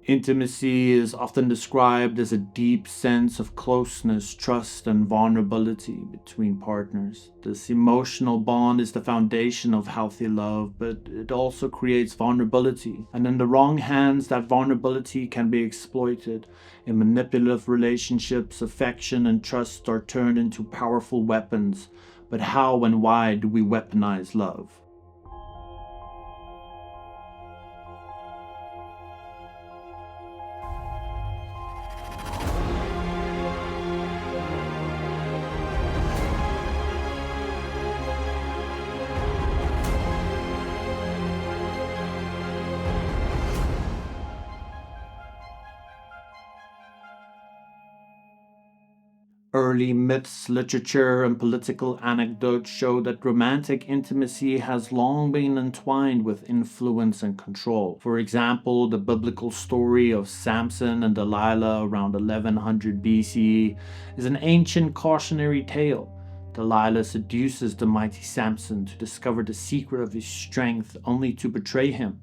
Intimacy is often described as a deep sense of closeness, trust, and vulnerability between partners. This emotional bond is the foundation of healthy love, but it also creates vulnerability. And in the wrong hands, that vulnerability can be exploited. In manipulative relationships, affection and trust are turned into powerful weapons. But how and why do we weaponize love? Early myths, literature, and political anecdotes show that romantic intimacy has long been entwined with influence and control. For example, the biblical story of Samson and Delilah around 1100 BCE is an ancient cautionary tale. Delilah seduces the mighty Samson to discover the secret of his strength, only to betray him.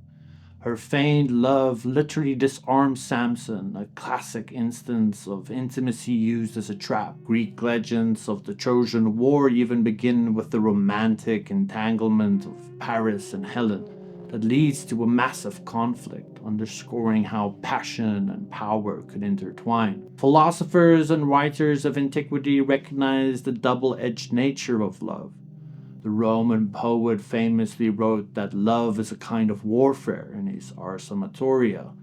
Her feigned love literally disarms Samson, a classic instance of intimacy used as a trap. Greek legends of the Trojan War even begin with the romantic entanglement of Paris and Helen that leads to a massive conflict, underscoring how passion and power could intertwine. Philosophers and writers of antiquity recognized the double-edged nature of love. The Roman poet famously wrote that love is a kind of warfare in his Ars Amatoria.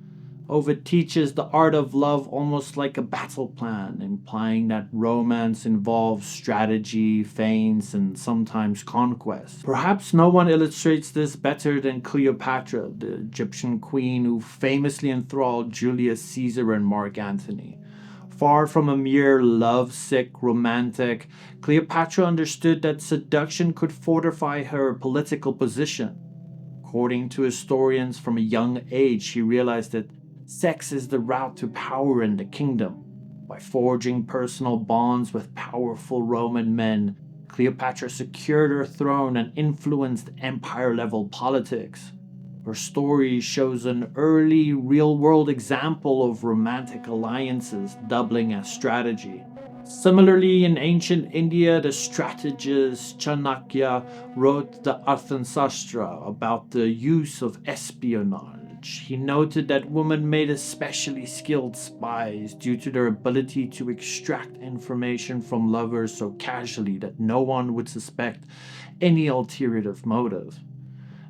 Ovid teaches the art of love almost like a battle plan, implying that romance involves strategy, feints, and sometimes conquest. Perhaps no one illustrates this better than Cleopatra, the Egyptian queen who famously enthralled Julius Caesar and Mark Antony. Far from a mere love-sick romantic, Cleopatra understood that seduction could fortify her political position. According to historians, from a young age, she realized that sex is the route to power in the kingdom. By forging personal bonds with powerful Roman men, Cleopatra secured her throne and influenced empire-level politics. Her story shows an early, real-world example of romantic alliances doubling as strategy. Similarly, in ancient India, the strategist Chanakya wrote the Arthansastra about the use of espionage. He noted that women made especially skilled spies due to their ability to extract information from lovers so casually that no one would suspect any ulterior motive.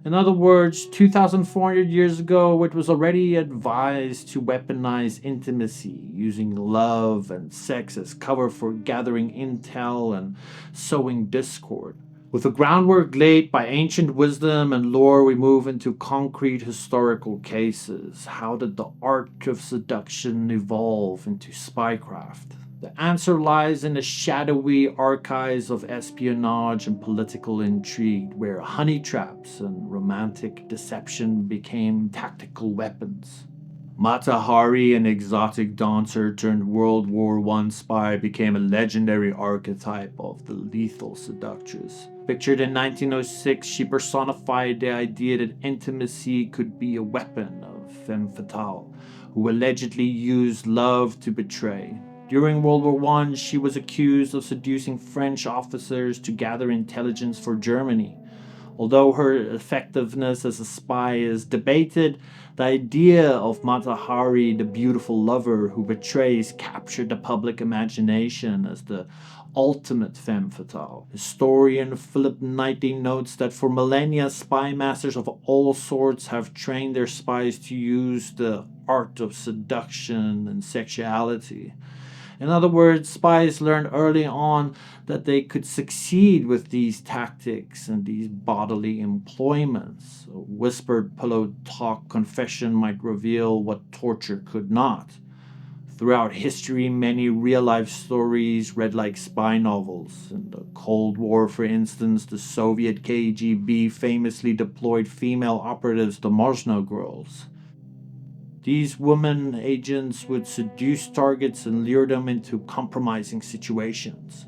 In other words, 2,400 years ago, it was already advised to weaponize intimacy, using love and sex as cover for gathering intel and sowing discord. With the groundwork laid by ancient wisdom and lore, we move into concrete historical cases. How did the art of seduction evolve into spycraft? The answer lies in the shadowy archives of espionage and political intrigue, where honey traps and romantic deception became tactical weapons. Mata Hari, an exotic dancer turned World War I spy, became a legendary archetype of the lethal seductress. Pictured in 1906, she personified the idea that intimacy could be a weapon of femme fatale, who allegedly used love to betray. During World War I, she was accused of seducing French officers to gather intelligence for Germany. Although her effectiveness as a spy is debated, the idea of Mata Hari, the beautiful lover who betrays, captured the public imagination as the ultimate femme fatale. Historian Philip Knightley notes that for millennia, spy masters of all sorts have trained their spies to use the art of seduction and sexuality. In other words, spies learned early on that they could succeed with these tactics and these bodily employments. A whispered pillow talk confession might reveal what torture could not. Throughout history, many real-life stories read like spy novels. In the Cold War, for instance, the Soviet KGB famously deployed female operatives, the Mosno girls. These women agents would seduce targets and lure them into compromising situations.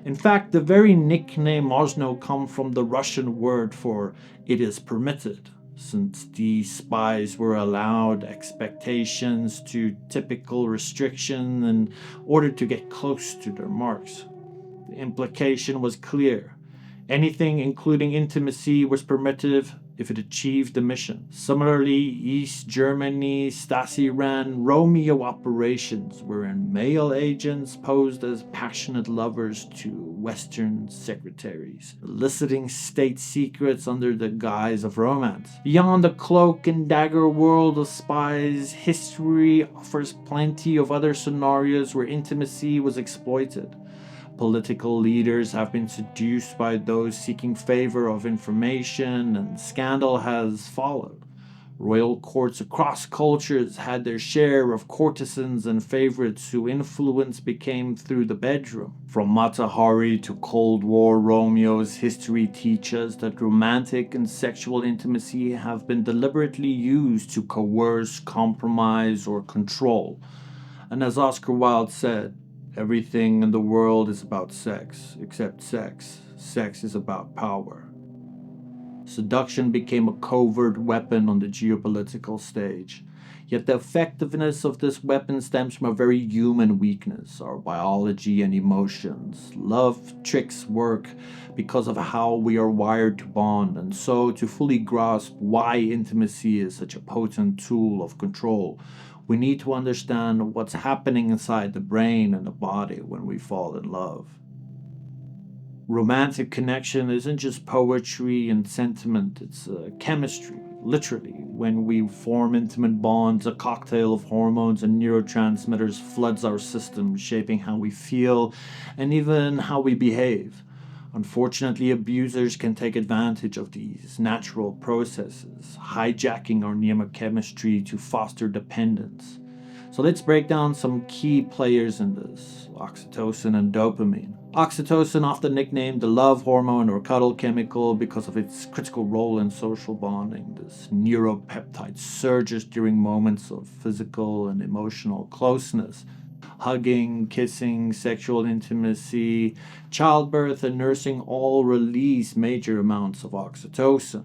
In fact, the very nickname Mosno comes from the Russian word for "it is permitted." Since these spies were allowed expectations to typical restriction in order to get close to their marks. The implication was clear. Anything, including intimacy, was permitted if it achieved the mission. Similarly, East Germany Stasi ran Romeo operations, wherein male agents posed as passionate lovers to Western secretaries, eliciting state secrets under the guise of romance. Beyond the cloak and dagger world of spies, history offers plenty of other scenarios where intimacy was exploited. Political leaders have been seduced by those seeking favor of information, and scandal has followed. Royal courts across cultures had their share of courtesans and favorites whose influence became through the bedroom. From Mata Hari to Cold War Romeos, history teaches that romantic and sexual intimacy have been deliberately used to coerce, compromise, or control. And as Oscar Wilde said, everything in the world is about sex, except sex. Sex is about power. Seduction became a covert weapon on the geopolitical stage. Yet the effectiveness of this weapon stems from a very human weakness, our biology and emotions. Love tricks work because of how we are wired to bond, and so to fully grasp why intimacy is such a potent tool of control, we need to understand what's happening inside the brain and the body when we fall in love. Romantic connection isn't just poetry and sentiment, it's chemistry, literally. When we form intimate bonds, a cocktail of hormones and neurotransmitters floods our system, shaping how we feel and even how we behave. Unfortunately, abusers can take advantage of these natural processes, hijacking our neurochemistry to foster dependence. So let's break down some key players in this: oxytocin and dopamine. Oxytocin, often nicknamed the love hormone or cuddle chemical because of its critical role in social bonding. This neuropeptide surges during moments of physical and emotional closeness. Hugging, kissing, sexual intimacy, childbirth, and nursing all release major amounts of oxytocin.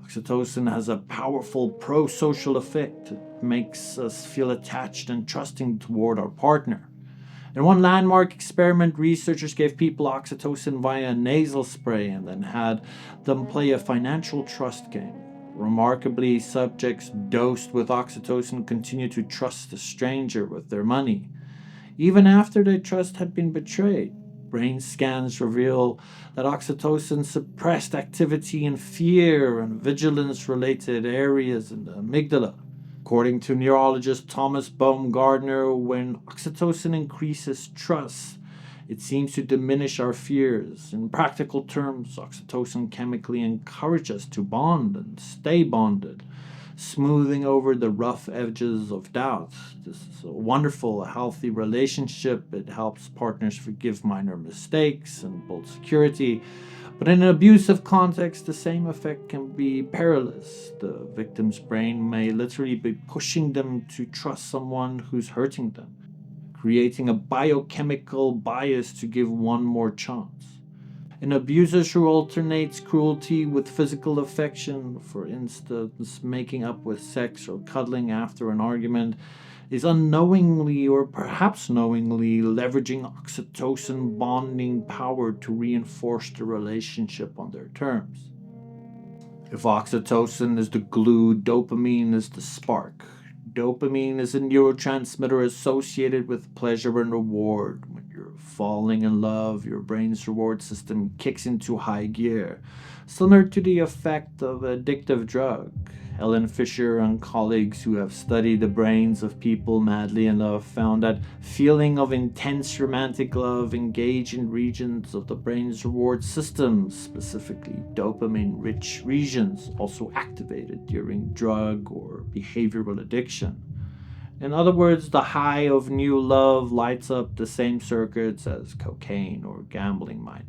Oxytocin has a powerful pro-social effect. It makes us feel attached and trusting toward our partner. In one landmark experiment, researchers gave people oxytocin via a nasal spray and then had them play a financial trust game. Remarkably, subjects dosed with oxytocin continued to trust a stranger with their money, even after their trust had been betrayed. Brain scans reveal that oxytocin suppressed activity in fear and vigilance related areas in the amygdala. According to neurologist Thomas Baumgartner, when oxytocin increases trust, it seems to diminish our fears. In practical terms, oxytocin chemically encourages us to bond and stay bonded, smoothing over the rough edges of doubt. This is a wonderful, healthy relationship. It helps partners forgive minor mistakes and build security. But in an abusive context, the same effect can be perilous. The victim's brain may literally be pushing them to trust someone who's hurting them, creating a biochemical bias to give one more chance. An abuser who alternates cruelty with physical affection, for instance, making up with sex or cuddling after an argument, is unknowingly or perhaps knowingly leveraging oxytocin bonding power to reinforce the relationship on their terms. If oxytocin is the glue, dopamine is the spark. Dopamine is a neurotransmitter associated with pleasure and reward. When you're falling in love, your brain's reward system kicks into high gear, similar to the effect of an addictive drug. Ellen Fisher and colleagues who have studied the brains of people madly in love found that feeling of intense romantic love engage in regions of the brain's reward system, specifically dopamine-rich regions, also activated during drug or behavioral addiction. In other words, the high of new love lights up the same circuits as cocaine or gambling might.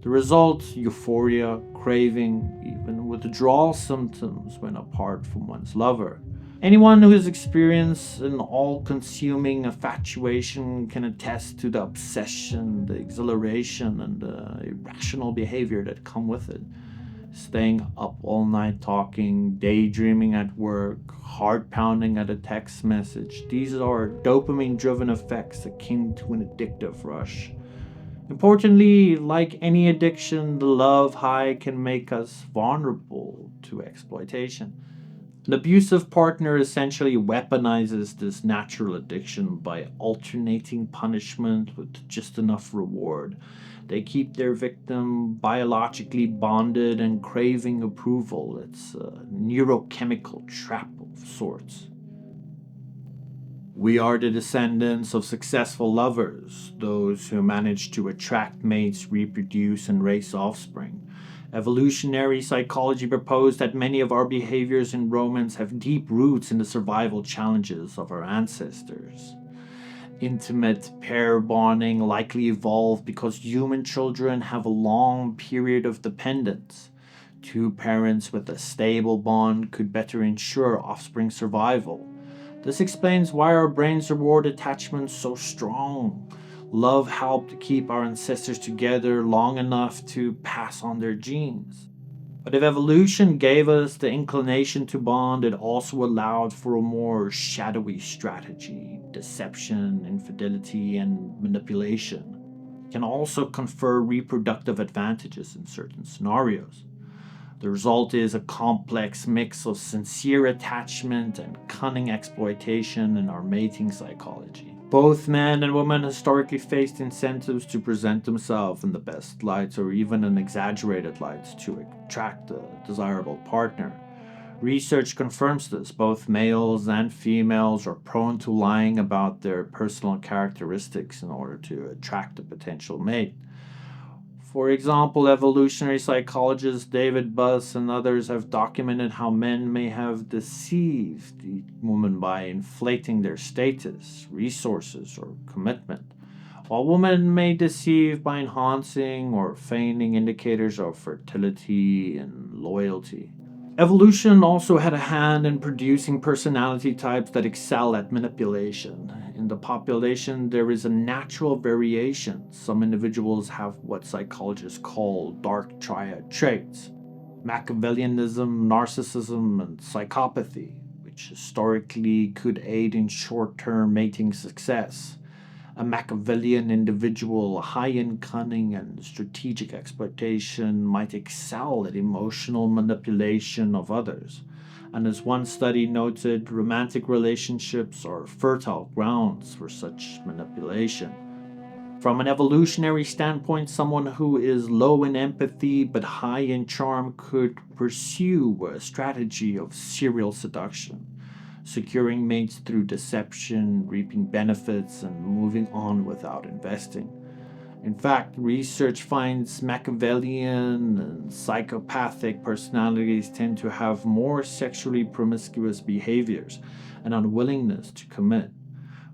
The result: euphoria, craving, even withdrawal symptoms when apart from one's lover. Anyone who has experienced an all-consuming infatuation can attest to the obsession, the exhilaration, and the irrational behavior that come with it. Staying up all night talking, daydreaming at work, heart pounding at a text message. These are dopamine driven effects akin to an addictive rush. Importantly, like any addiction, the love high can make us vulnerable to exploitation. An abusive partner essentially weaponizes this natural addiction by alternating punishment with just enough reward. They keep their victim biologically bonded and craving approval. It's a neurochemical trap of sorts. We are the descendants of successful lovers, those who manage to attract mates, reproduce, and raise offspring. Evolutionary psychology proposed that many of our behaviors and romance have deep roots in the survival challenges of our ancestors. Intimate pair bonding likely evolved because human children have a long period of dependence. Two parents with a stable bond could better ensure offspring survival. This explains why our brains reward attachment so strong. Love helped keep our ancestors together long enough to pass on their genes. But if evolution gave us the inclination to bond, it also allowed for a more shadowy strategy. Deception, infidelity, and manipulation can also confer reproductive advantages in certain scenarios. The result is a complex mix of sincere attachment and cunning exploitation in our mating psychology. Both men and women historically faced incentives to present themselves in the best lights or even in exaggerated lights to attract a desirable partner. Research confirms this. Both males and females are prone to lying about their personal characteristics in order to attract a potential mate. For example, evolutionary psychologist David Buss and others have documented how men may have deceived the woman by inflating their status, resources, or commitment, while women may deceive by enhancing or feigning indicators of fertility and loyalty. Evolution also had a hand in producing personality types that excel at manipulation. In the population, there is a natural variation. Some individuals have what psychologists call dark triad traits: Machiavellianism, narcissism, and psychopathy, which historically could aid in short term mating success. A Machiavellian individual high in cunning and strategic exploitation might excel at emotional manipulation of others. And as one study noted, romantic relationships are fertile grounds for such manipulation. From an evolutionary standpoint, someone who is low in empathy but high in charm could pursue a strategy of serial seduction, securing mates through deception, reaping benefits, and moving on without investing. In fact, research finds Machiavellian and psychopathic personalities tend to have more sexually promiscuous behaviors and unwillingness to commit,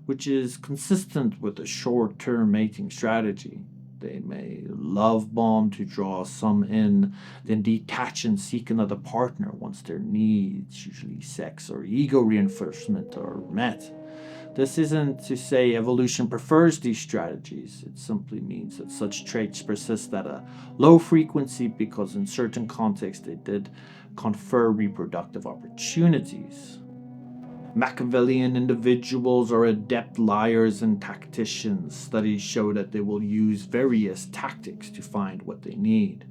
which is consistent with a short term mating strategy. They may love bomb to draw some in, then detach and seek another partner once their needs, usually sex or ego reinforcement, are met. This isn't to say evolution prefers these strategies. It simply means that such traits persist at a low frequency because, in certain contexts, they did confer reproductive opportunities. Machiavellian individuals are adept liars and tacticians. Studies show that they will use various tactics to find what they need.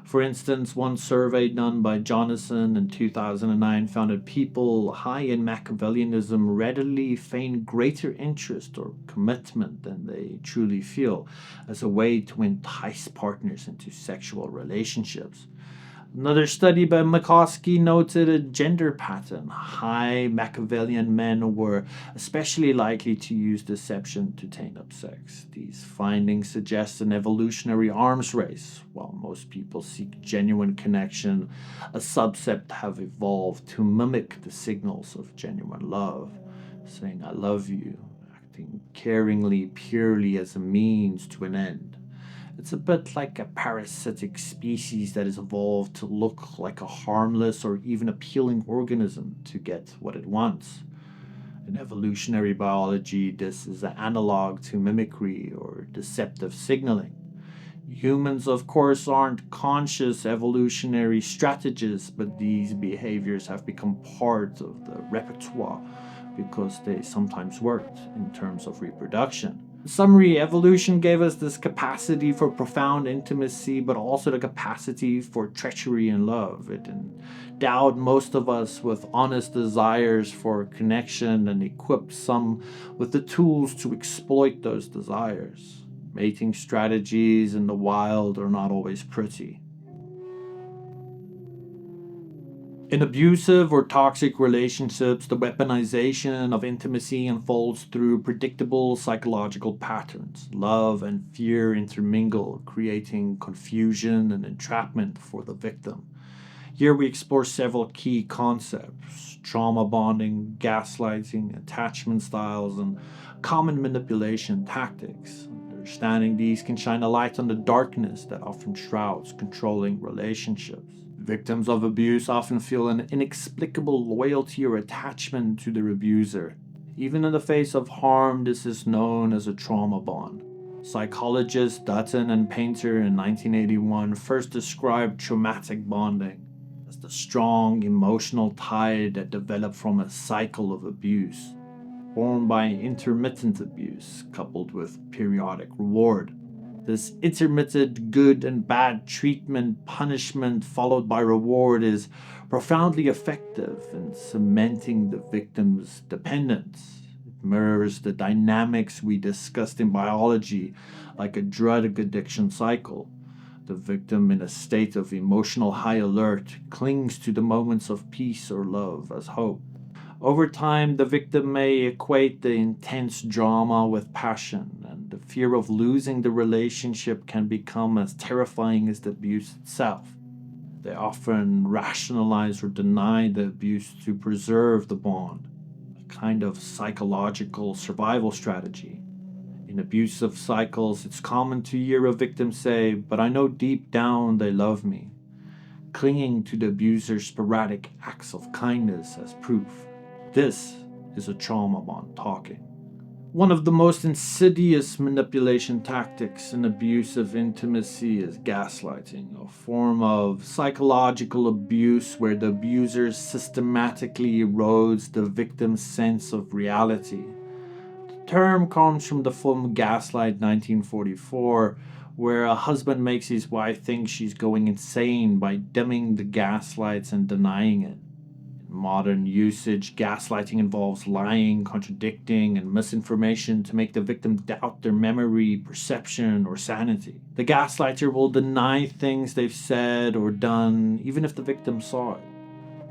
For instance, one survey done by Jonathan in 2009 found that people high in Machiavellianism readily feign greater interest or commitment than they truly feel as a way to entice partners into sexual relationships. Another study by McCoskey noted a gender pattern. High Machiavellian men were especially likely to use deception to tame up sex. These findings suggest an evolutionary arms race. While most people seek genuine connection, a subset have evolved to mimic the signals of genuine love, saying, "I love you," acting caringly purely as a means to an end. It's a bit like a parasitic species that has evolved to look like a harmless or even appealing organism to get what it wants. In evolutionary biology, this is an analog to mimicry or deceptive signaling. Humans, of course, aren't conscious evolutionary strategists, but these behaviors have become part of the repertoire because they sometimes worked in terms of reproduction. In summary, evolution gave us this capacity for profound intimacy, but also the capacity for treachery and love. It endowed most of us with honest desires for connection and equipped some with the tools to exploit those desires. Mating strategies in the wild are not always pretty. In abusive or toxic relationships, the weaponization of intimacy unfolds through predictable psychological patterns. Love and fear intermingle, creating confusion and entrapment for the victim. Here we explore several key concepts: trauma bonding, gaslighting, attachment styles, and common manipulation tactics. Understanding these can shine a light on the darkness that often shrouds controlling relationships. Victims of abuse often feel an inexplicable loyalty or attachment to their abuser. Even in the face of harm, this is known as a trauma bond. Psychologists Dutton and Painter in 1981 first described traumatic bonding as the strong emotional tie that developed from a cycle of abuse, formed by intermittent abuse coupled with periodic reward. This intermittent good and bad treatment, punishment followed by reward is profoundly effective in cementing the victim's dependence. It mirrors the dynamics we discussed in biology, like a drug addiction cycle. The victim, in a state of emotional high alert, clings to the moments of peace or love as hope. Over time, the victim may equate the intense drama with passion, and the fear of losing the relationship can become as terrifying as the abuse itself. They often rationalize or deny the abuse to preserve the bond, a kind of psychological survival strategy. In abusive cycles, it's common to hear a victim say, "But I know deep down they love me," clinging to the abuser's sporadic acts of kindness as proof. This is a trauma bond talking. One of the most insidious manipulation tactics in abusive intimacy is gaslighting, a form of psychological abuse where the abuser systematically erodes the victim's sense of reality. The term comes from the film Gaslight 1944, where a husband makes his wife think she's going insane by dimming the gaslights and denying it. In modern usage, gaslighting involves lying, contradicting, and misinformation to make the victim doubt their memory, perception, or sanity. The gaslighter will deny things they've said or done, even if the victim saw it.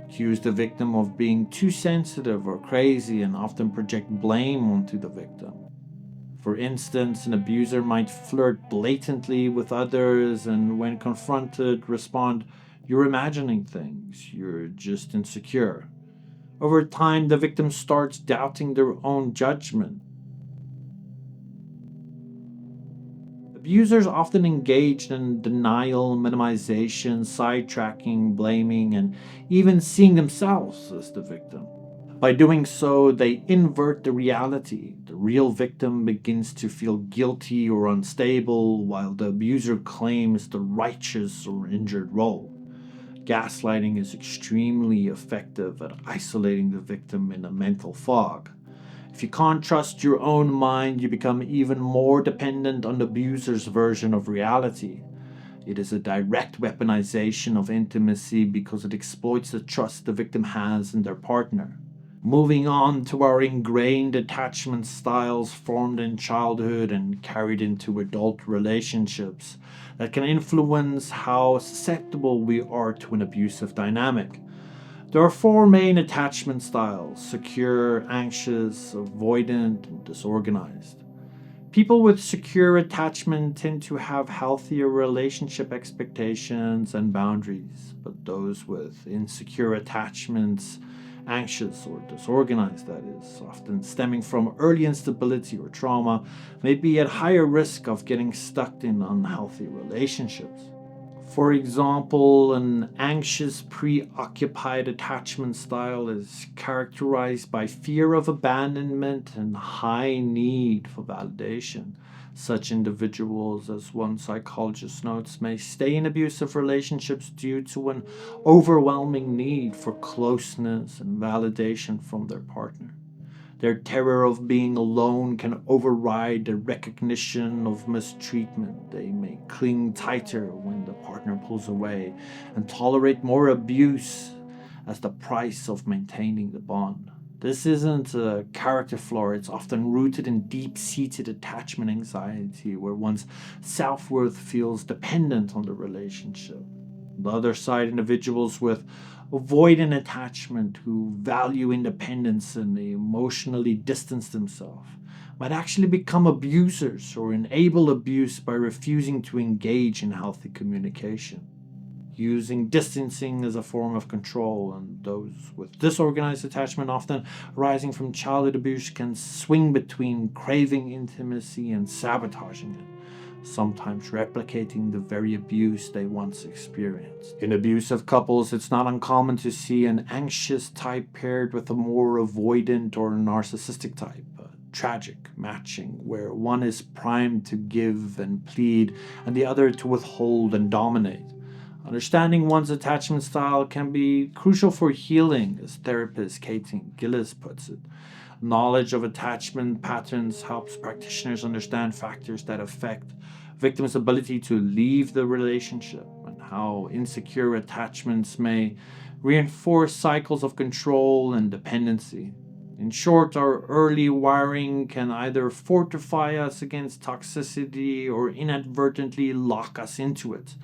Accuse the victim of being too sensitive or crazy, and often project blame onto the victim. For instance, an abuser might flirt blatantly with others and, when confronted, respond, "You're imagining things, you're just insecure." Over time, the victim starts doubting their own judgment. Abusers often engage in denial, minimization, sidetracking, blaming, and even seeing themselves as the victim. By doing so, they invert the reality. The real victim begins to feel guilty or unstable, while the abuser claims the righteous or injured role. Gaslighting is extremely effective at isolating the victim in a mental fog. If you can't trust your own mind, you become even more dependent on the abuser's version of reality. It is a direct weaponization of intimacy because it exploits the trust the victim has in their partner. Moving on to our ingrained attachment styles formed in childhood and carried into adult relationships that can influence how susceptible we are to an abusive dynamic. There are four main attachment styles: secure, anxious, avoidant, and disorganized. People with secure attachment tend to have healthier relationship expectations and boundaries, but those with insecure attachments, anxious or disorganized that is, often stemming from early instability or trauma, may be at higher risk of getting stuck in unhealthy relationships. For example, an anxious, preoccupied attachment style is characterized by fear of abandonment and high need for validation. Such individuals, as one psychologist notes, may stay in abusive relationships due to an overwhelming need for closeness and validation from their partner. Their terror of being alone can override the recognition of mistreatment. They may cling tighter when the partner pulls away and tolerate more abuse as the price of maintaining the bond. This isn't a character flaw, it's often rooted in deep seated attachment anxiety, where one's self worth feels dependent on the relationship. On the other side, individuals with avoidant attachment who value independence and emotionally distance themselves might actually become abusers or enable abuse by refusing to engage in healthy communication, using distancing as a form of control. And those with disorganized attachment, often arising from childhood abuse, can swing between craving intimacy and sabotaging it, sometimes replicating the very abuse they once experienced. In abusive couples, it's not uncommon to see an anxious type paired with a more avoidant or narcissistic type. Tragic matching, where one is primed to give and plead, and the other to withhold and dominate. Understanding one's attachment style can be crucial for healing, as therapist Katie Gillis puts it. Knowledge of attachment patterns helps practitioners understand factors that affect victims' ability to leave the relationship and how insecure attachments may reinforce cycles of control and dependency. In short, our early wiring can either fortify us against toxicity or inadvertently lock us into it.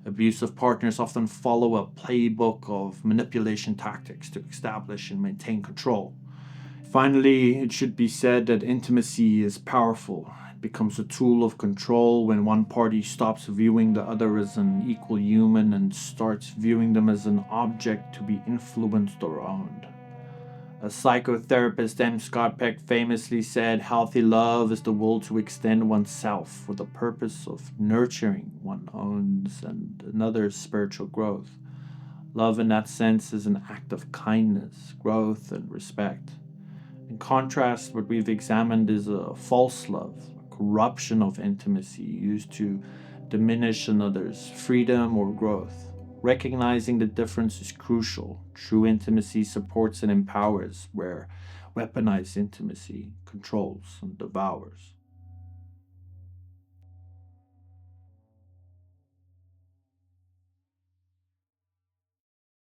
Abusive partners often follow a playbook of manipulation tactics to establish and maintain control. Finally, it should be said that intimacy is powerful. It becomes a tool of control when one party stops viewing the other as an equal human and starts viewing them as an object to be influenced or owned. A psychotherapist, M. Scott Peck, famously said, "Healthy love is the will to extend oneself for the purpose of nurturing one owns and another's spiritual growth. Love, in that sense, is an act of kindness, growth, and respect. In contrast, what we've examined is a false love, a corruption of intimacy used to diminish another's freedom or growth. Recognizing the difference is crucial. True intimacy supports and empowers, where weaponized intimacy controls and devours."